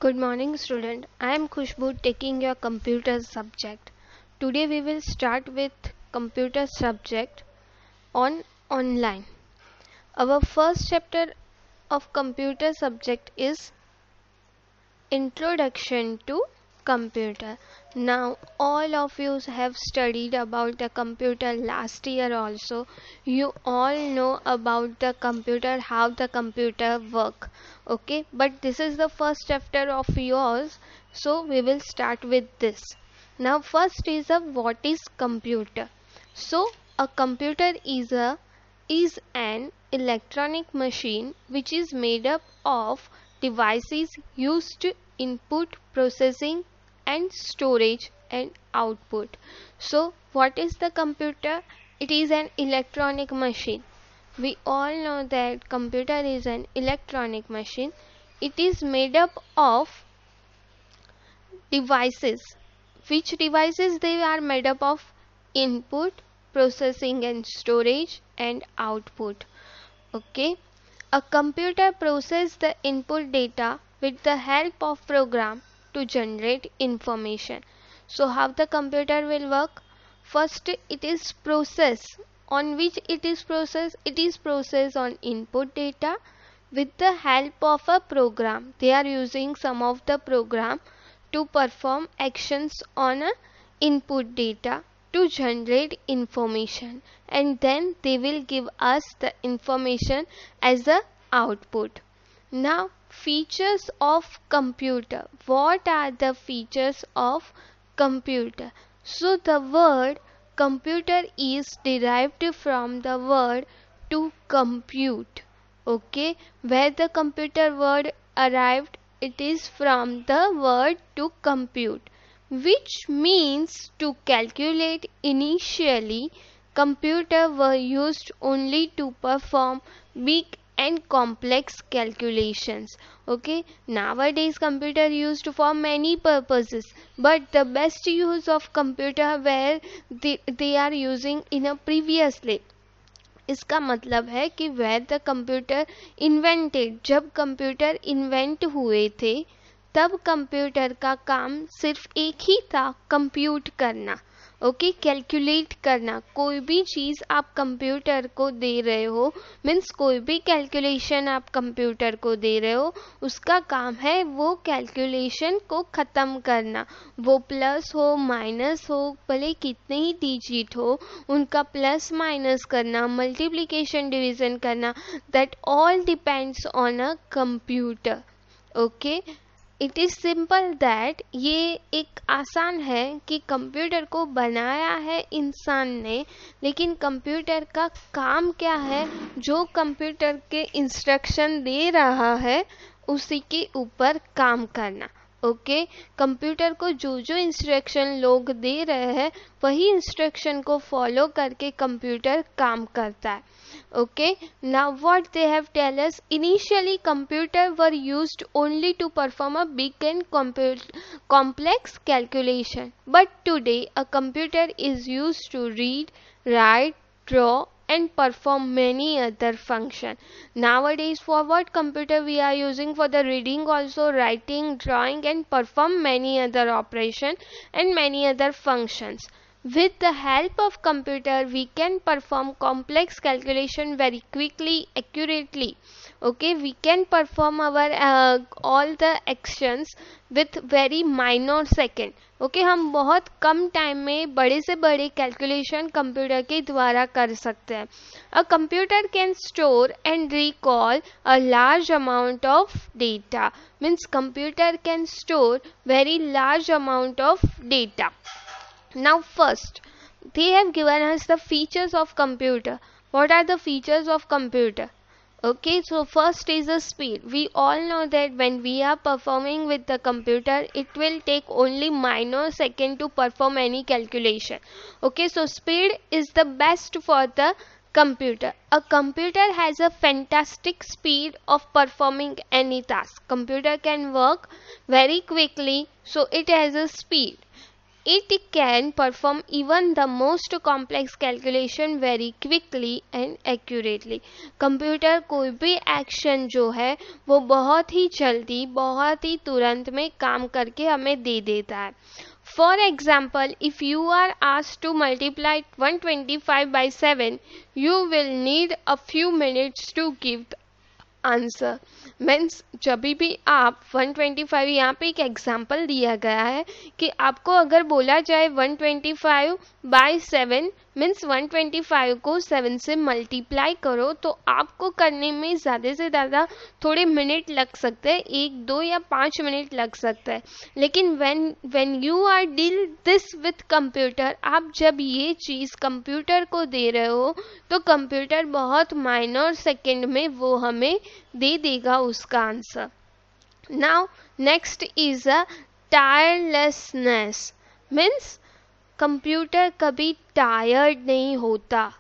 Good morning, student. I am Khushbu taking your computer subject. Today we will start with computer subject on online. Our first chapter of computer subject is Introduction to Computer. Now all of you have studied about the computer last year also. You all know about the computer, how the computer work. Okay, but this is the first chapter of yours, so we will start with this. Now first is a what is computer. So a computer is an electronic machine which is made up of devices used to input, processing and storage and output. So what is the computer? It is an electronic machine. We all know that computer is an electronic machine. It is made up of devices. Which devices they are made up of? Input, processing and storage and output. Okay, a computer processes the input data with the help of program to generate information. So how the computer will work? First it is process. On which it is processed? It is processed on input data with the help of a program. They are using some of the program to perform actions on a input data to generate information, and then they will give us the information as a output. Now features of computer. What are the features of computer? So the word computer is derived from the word to compute. Okay, where the computer word arrived, it is from the word to compute, which means to calculate. Initially computers were used only to perform big and complex calculations. Okay, nowadays computer used for many purposes, but the best use of computer where they are using in a previously. इसका मतलब है कि where the computer invented, जब computer invent हुए थे तब computer का काम सिर्फ एक ही था, कंप्यूट करना. ओके, कैलकुलेट करना. कोई भी चीज़ आप कंप्यूटर को दे रहे हो, मीन्स कोई भी कैलकुलेशन आप कंप्यूटर को दे रहे हो, उसका काम है वो कैलकुलेशन को ख़त्म करना. वो प्लस हो माइनस हो, भले कितने ही डिजिट हो, उनका प्लस माइनस करना, मल्टीप्लिकेशन डिवीज़न करना, that all depends on a computer. Okay, it is simple that ये एक आसान है कि कंप्यूटर को बनाया है इंसान ने, लेकिन कंप्यूटर का काम क्या है? जो कंप्यूटर के इंस्ट्रक्शन दे रहा है उसी के ऊपर काम करना. ओके, कंप्यूटर को जो जो इंस्ट्रक्शन लोग दे रहे हैं वही इंस्ट्रक्शन को फॉलो करके कंप्यूटर काम करता है. Okay, now what they have tell us, initially computer were used only to perform a big and complex calculation, but today a computer is used to read, write, draw and perform many other function. Nowadays for what computer we are using? For the reading also, writing, drawing and perform many other operation and many other functions. With the help of computer we can perform complex calculation very quickly, accurately. Okay, we can perform our all the actions with very minor second. Okay, हम बहुत कम time में बड़े से बड़े calculation computer के द्वारा कर सकते हैं. A computer can store and recall a large amount of data. Means computer can store very large amount of data. Now first they have given us the features of computer. What are the features of computer? Okay, so first is the speed. We all know that when we are performing with the computer, it will take only minor second to perform any calculation. Okay, so speed is the best for the computer. A computer has a fantastic speed of performing any task. Computer can work very quickly, so it has a speed. It can perform even the most complex calculation very quickly and accurately. Computer कोई भी action जो है वो बहुत ही जल्दी, बहुत ही तुरंत में काम करके हमें दे देता है. For example, if you are asked to multiply 125 by 7, you will need a few minutes to give the answer. Means जब भी आप 125, यहाँ पे एक एग्जाम्पल दिया गया है कि आपको अगर बोला जाए 125 बाय 7 मीन्स 125 को 7 से मल्टीप्लाई करो, तो आपको करने में ज़्यादा से ज़्यादा थोड़े मिनट लग सकते हैं, 1, 2 या 5 मिनट लग सकता है. लेकिन when you are deal this with computer, आप जब ये चीज़ कंप्यूटर को दे रहे हो तो कंप्यूटर बहुत माइनर सेकेंड में वो हमें दे देगा उसका answer. Now next is a tirelessness. Means computer कभी टायर्ड नहीं होता.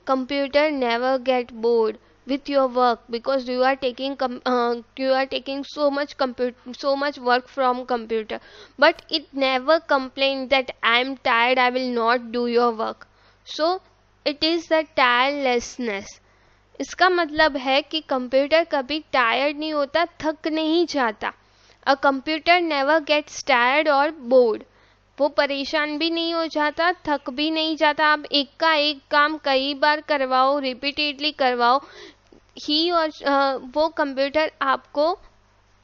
Computer never get bored with your work because you are taking so much work from computer, but it never complain that I am tired, I will not do your work. So it is the tirelessness. इसका मतलब है कि computer कभी tired नहीं होता, थक नहीं जाता. A computer never gets tired और बोर्ड. वो परेशान भी नहीं हो जाता, थक भी नहीं जाता. आप एक का एक काम कई बार करवाओ, रिपीटेडली करवाओ, ही और वो कंप्यूटर आपको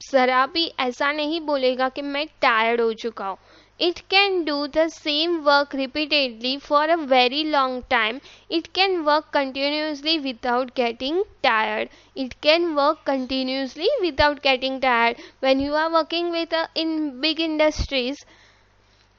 ज़रा भी ऐसा नहीं बोलेगा कि मैं टायर्ड हो चुका हूँ. It can do the same work repeatedly for a very long time. It can work continuously without getting tired. It can work continuously without getting tired. When you are working with in big industries,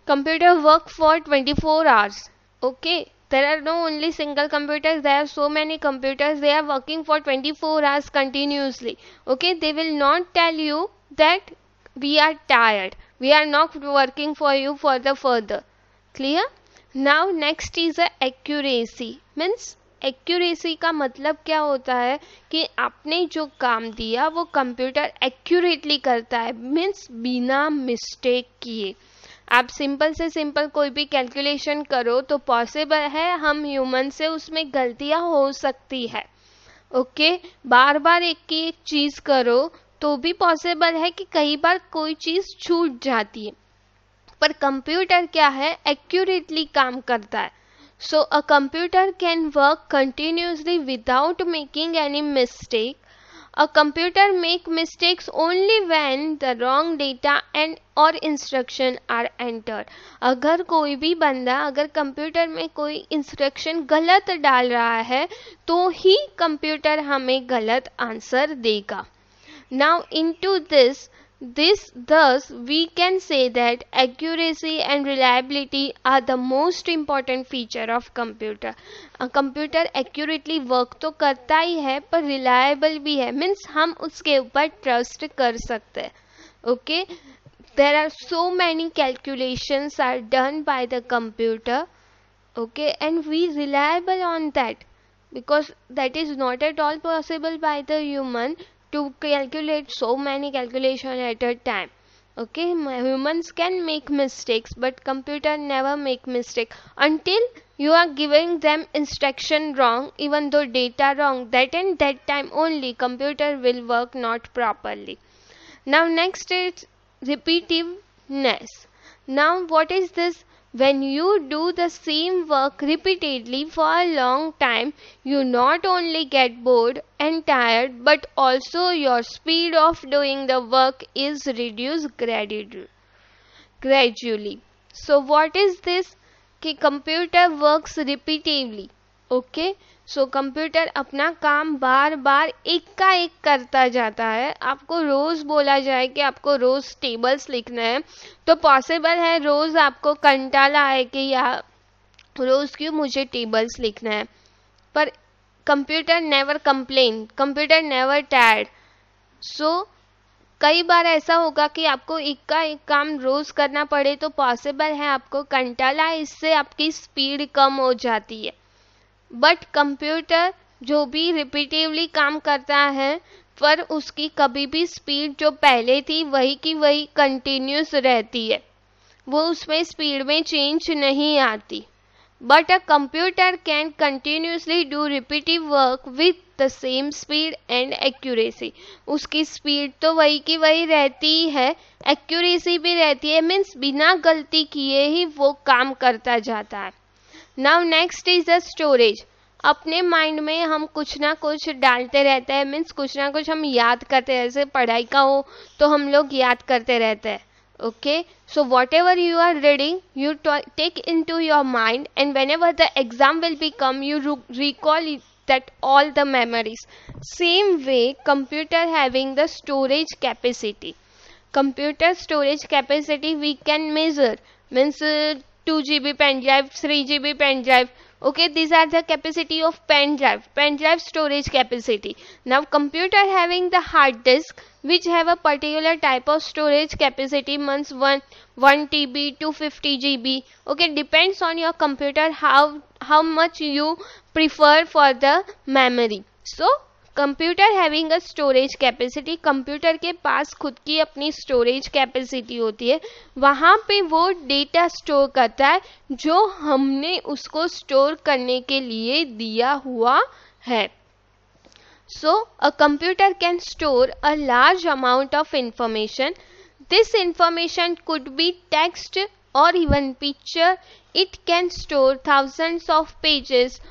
computer work for 24 hours. Okay, there are no only single computers, there are so many computers, they are working for 24 hours continuously. Okay, they will not tell you that we are tired, we are not working for you for the further. Clear? Now next is a accuracy. Means accuracy का मतलब क्या होता है कि आपने जो काम दिया वो कंप्यूटर एक्यूरेटली करता है. मीन्स बिना मिस्टेक किए. आप सिंपल से सिंपल कोई भी कैलकुलेशन करो तो पॉसिबल है हम ह्यूमन से उसमें गलतियां हो सकती है. ओके, बार बार एक की एक चीज करो तो भी पॉसिबल है कि कई बार कोई चीज छूट जाती है, पर कंप्यूटर क्या है, एक्यूरेटली काम करता है. So a computer can work continuously without making any mistake. A computer make mistakes only when the wrong data and or instruction are entered. अगर कोई भी बंदा अगर कंप्यूटर में कोई इंस्ट्रक्शन गलत डाल रहा है तो ही कंप्यूटर हमें गलत आंसर देगा. Now into this thus we can say that accuracy and reliability are the most important feature of computer. Computer accurately work तो करता ही है पर रिलायबल भी है. मीन्स हम उसके ऊपर ट्रस्ट कर सकते हैं. Okay, there are so many calculations are done by the computer. Okay, and we reliable on that because that is not at all possible by the human to calculate so many calculation at a time. Okay, humans can make mistakes but computer never make mistake until you are giving them instruction wrong, even though data wrong. That and that time only computer will work not properly. Now next is repetitiveness. Now what is this? When you do the same work repeatedly for a long time, you not only get bored and tired, but also your speed of doing the work is reduced gradually. So what is this? कि computer works repetitively. Okay, so computer अपना काम बार बार एक का एक करता जाता है. आपको रोज बोला जाए कि आपको रोज टेबल्स लिखना है तो पॉसिबल है रोज आपको कंटाला आए कि यार रोज क्यों मुझे टेबल्स लिखना है. पर computer never complain, computer never tired. So कई बार ऐसा होगा कि आपको एक का एक काम रोज करना पड़े तो पॉसिबल है आपको कंटाला, इससे आपकी स्पीड कम हो जाती है. बट कंप्यूटर जो भी रिपीटिवली काम करता है पर उसकी कभी भी स्पीड जो पहले थी वही की वही कंटिन्यूस रहती है. वो उसमें स्पीड में चेंज नहीं आती. But a computer can continuously do repetitive work with the same speed and accuracy. उसकी स्पीड तो वही की वही रहती है, एक्यूरेसी भी रहती है, मीन्स बिना गलती किए ही वो काम करता जाता है. Now next is the storage. अपने माइंड में हम कुछ ना कुछ डालते रहते हैं, मीन्स कुछ ना कुछ हम याद करते हैं. जैसे पढ़ाई का हो तो हम लोग याद करते रहते हैं. Okay, so whatever you are reading, you take into your mind, and whenever the exam will become, you recall that all the memories. Same way, computer having the storage capacity. Computer storage capacity we can measure, means 2 GB pen drive, 3 GB pen drive. Okay, these are the capacity of pen drive storage capacity. Now computer having the hard disk which have a particular type of storage capacity, means 1 TB to 50 GB. Okay, depends on your computer how much you prefer for the memory. So computer having a storage capacity, computer के पास खुद की अपनी storage capacity होती है. वहाँ पे वो data store करता है जो हमने उसको स्टोर करने के लिए दिया हुआ है. So a computer can store a large amount of information. This information could be text or even picture. It can store thousands of pages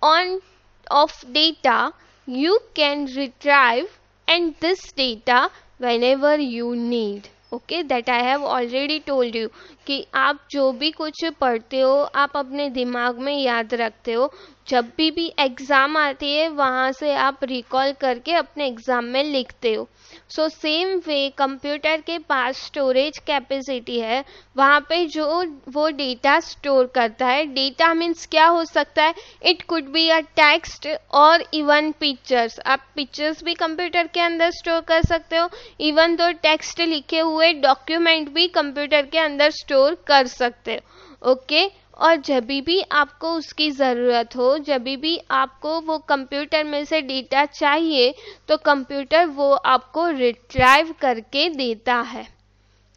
of data. You can retrieve and this data whenever you need. Okay, that I have already told you कि आप जो भी कुछ पढ़ते हो आप अपने दिमाग में याद रखते हो. जब भी एग्ज़ाम आती है वहाँ से आप रिकॉल करके अपने एग्ज़ाम में लिखते हो. सो सेम वे कंप्यूटर के पास स्टोरेज कैपेसिटी है, वहाँ पे जो वो डेटा स्टोर करता है. डेटा मीन्स क्या हो सकता है? It could be a text और इवन पिक्चर्स. आप पिक्चर्स भी कंप्यूटर के अंदर स्टोर कर सकते हो, इवन दो टेक्स्ट लिखे हुए डॉक्यूमेंट भी कंप्यूटर के अंदर स्टोर कर सकते हो. ओके, और जब भी आपको उसकी ज़रूरत हो, जब भी आपको वो कंप्यूटर में से डेटा चाहिए तो कंप्यूटर वो आपको रिट्राइव करके देता है.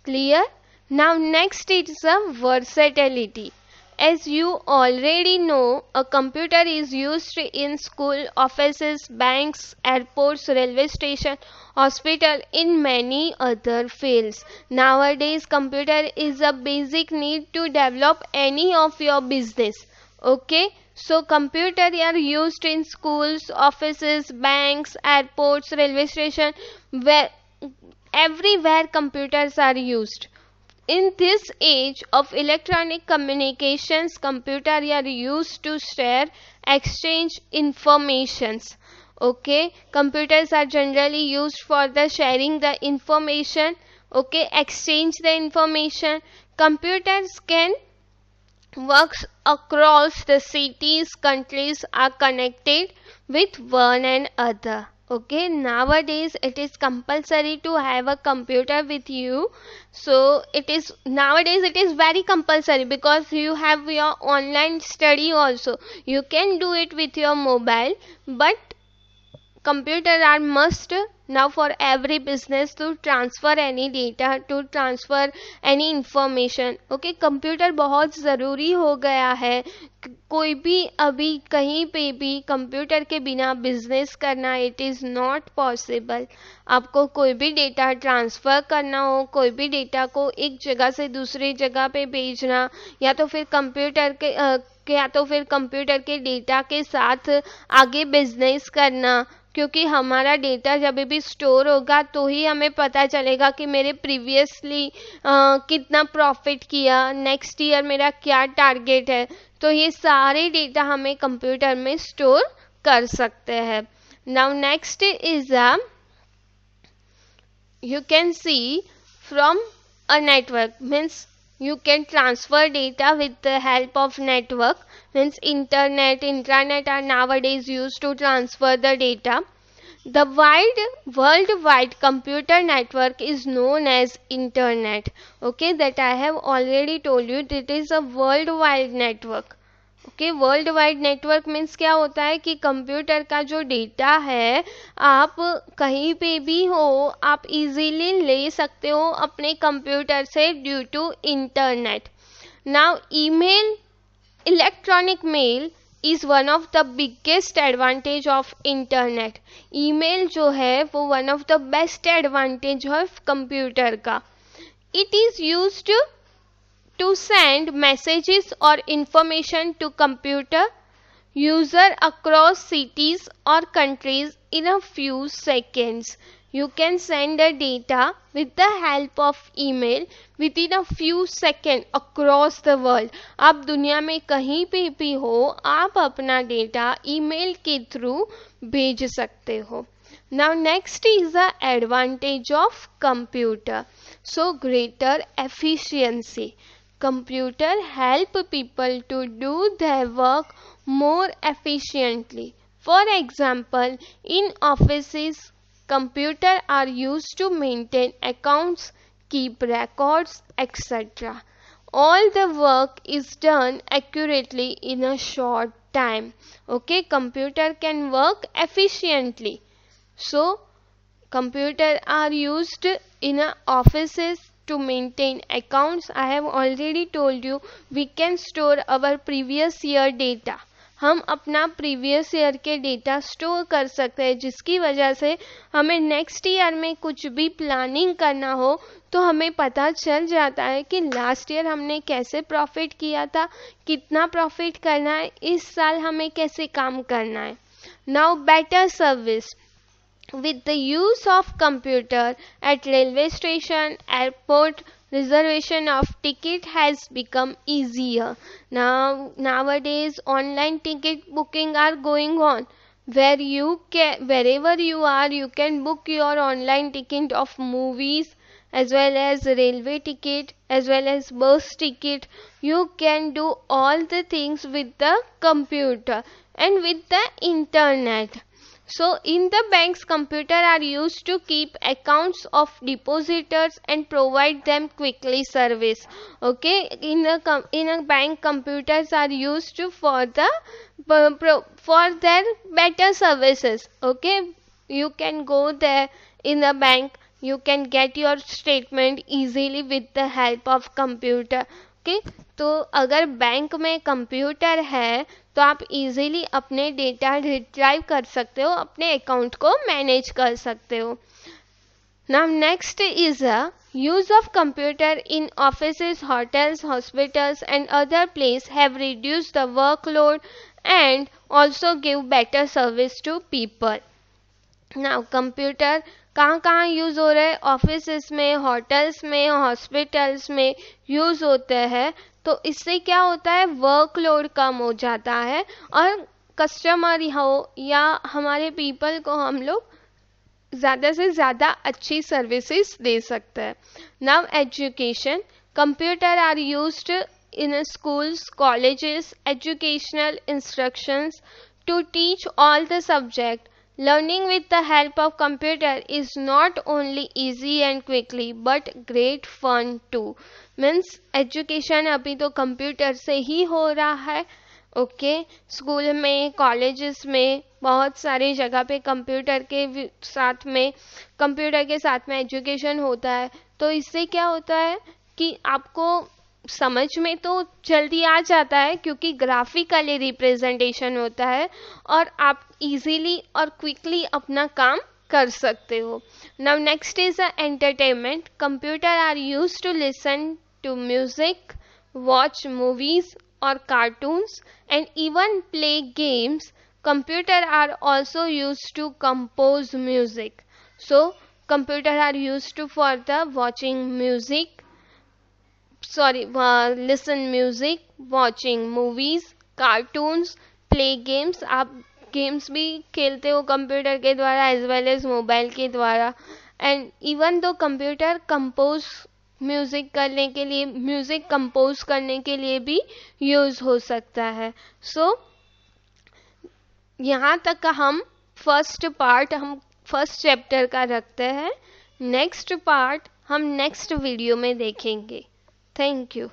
Clear? Now next is a versatility. As you already know, a computer is used in school, offices, banks, airports, railway station, hospital, in many other fields. Nowadays, computer is a basic need to develop any of your business. Okay, so computer are used in schools, offices, banks, airports, railway station, where everywhere computers are used. In this age of electronic communications, computers are used to share, exchange informations. Okay, computers are generally used for the sharing the information. Okay, exchange the information. Computers can work across the cities, countries are connected with one another. Okay, nowadays it is compulsory to have a computer with you. So nowadays it is very compulsory because you have your online study also. You can do it with your mobile, but computers are must now for every business to transfer any data, to transfer any information. Okay, computer बहुत ज़रूरी हो गया है. कोई भी अभी कहीं पे भी कंप्यूटर के बिना बिजनेस करना इट इज़ नॉट पॉसिबल. आपको कोई भी डेटा ट्रांसफ़र करना हो, कोई भी डेटा को एक जगह से दूसरी जगह पे भेजना, या तो फिर कंप्यूटर के डेटा के साथ आगे बिजनेस करना, क्योंकि हमारा डेटा जब भी स्टोर होगा तो ही हमें पता चलेगा कि मेरे प्रीवियसली कितना प्रॉफिट किया, नेक्स्ट ईयर मेरा क्या टारगेट है. तो ये सारे डेटा हमें कंप्यूटर में स्टोर कर सकते हैं. Now next is you can see from a network, means you can transfer data with the help of network, means intranet are nowadays used to transfer the data. The worldwide computer network is known as internet. Okay, that I have already told you, that is a worldwide network. Okay, world wide network means क्या होता है कि computer का जो data है आप कहीं पे भी हो आप इजीली ले सकते हो अपने कंप्यूटर से due to internet. Now email, electronic mail is one of the biggest advantage of internet. Email जो है वो one of the best advantage of computer का. It is used to send messages or information to computer user across cities or countries in a few seconds. You can send the data with the help of email within a few seconds across the world. आप दुनिया में कहीं पे भी हो आप अपना data email के थ्रू भेज सकते हो. Now next is the advantage of computer. So greater efficiency. Computer help people to do their work more efficiently. For example, in offices, computers are used to maintain accounts, keep records, etc. All the work is done accurately in a short time. Okay, computer can work efficiently. So, computers are used in offices to maintain accounts. I have already told you we can store our previous year data. हम अपना previous year के data store कर सकते हैं जिसकी वजह से हमें नेक्स्ट ईयर में कुछ भी प्लानिंग करना हो तो हमें पता चल जाता है कि लास्ट ईयर हमने कैसे प्रॉफिट किया था, कितना प्रॉफिट करना है, इस साल हमें कैसे काम करना है. Now better service. With the use of computer at railway station, airport, reservation of ticket has become easier. Nowadays online ticket booking are going on. Wherever you are, you can book your online ticket of movies as well as railway ticket as well as bus ticket. You can do all the things with the computer and with the internet. So in the banks, computers are used to keep accounts of depositors and provide them quickly service. Okay, in a bank, computers are used for their better services. Okay, you can go there in a bank, you can get your statement easily with the help of computer. Okay, तो अगर bank में computer है तो आप easily अपने data retrieve कर सकते हो, अपने अकाउंट को मैनेज कर सकते हो. Now next is a use of computer in offices, hotels, hospitals and other place have reduced the workload and also give better service to people. Now computer कहाँ कहाँ यूज़ हो रहा है? ऑफिस में, होटल्स में, हॉस्पिटल्स में use होते हैं. तो इससे क्या होता है, वर्कलोड कम हो जाता है और कस्टमर हो या हमारे पीपल को हम लोग ज़्यादा से ज़्यादा अच्छी सर्विसेज दे सकते हैं. Now education. Computer are used in schools, colleges, educational instructions to teach all the subject. Learning with the help of computer is not only easy and quickly but great fun too. Means education अभी तो computer से ही हो रहा है. Okay, school में, colleges में, बहुत सारी जगह पे कंप्यूटर के साथ में एजुकेशन होता है. तो इससे क्या होता है कि आपको समझ में तो जल्दी आ जाता है क्योंकि ग्राफिकली रिप्रेजेंटेशन होता है और आप इजीली और क्विकली अपना काम कर सकते हो. Now next is entertainment. Computer are used to listen to music, watch movies और cartoons and even play games. Computer are also used to compose music. So computer are used to for the watching music, listen music, watching movies, cartoons, play games. आप games भी खेलते हो computer के द्वारा as well as mobile के द्वारा. And even though computer music compose करने के लिए भी यूज हो सकता है. सो यहाँ तक हम फर्स्ट चैप्टर का रखते हैं. नेक्स्ट पार्ट हम नेक्स्ट वीडियो में देखेंगे. Thank you.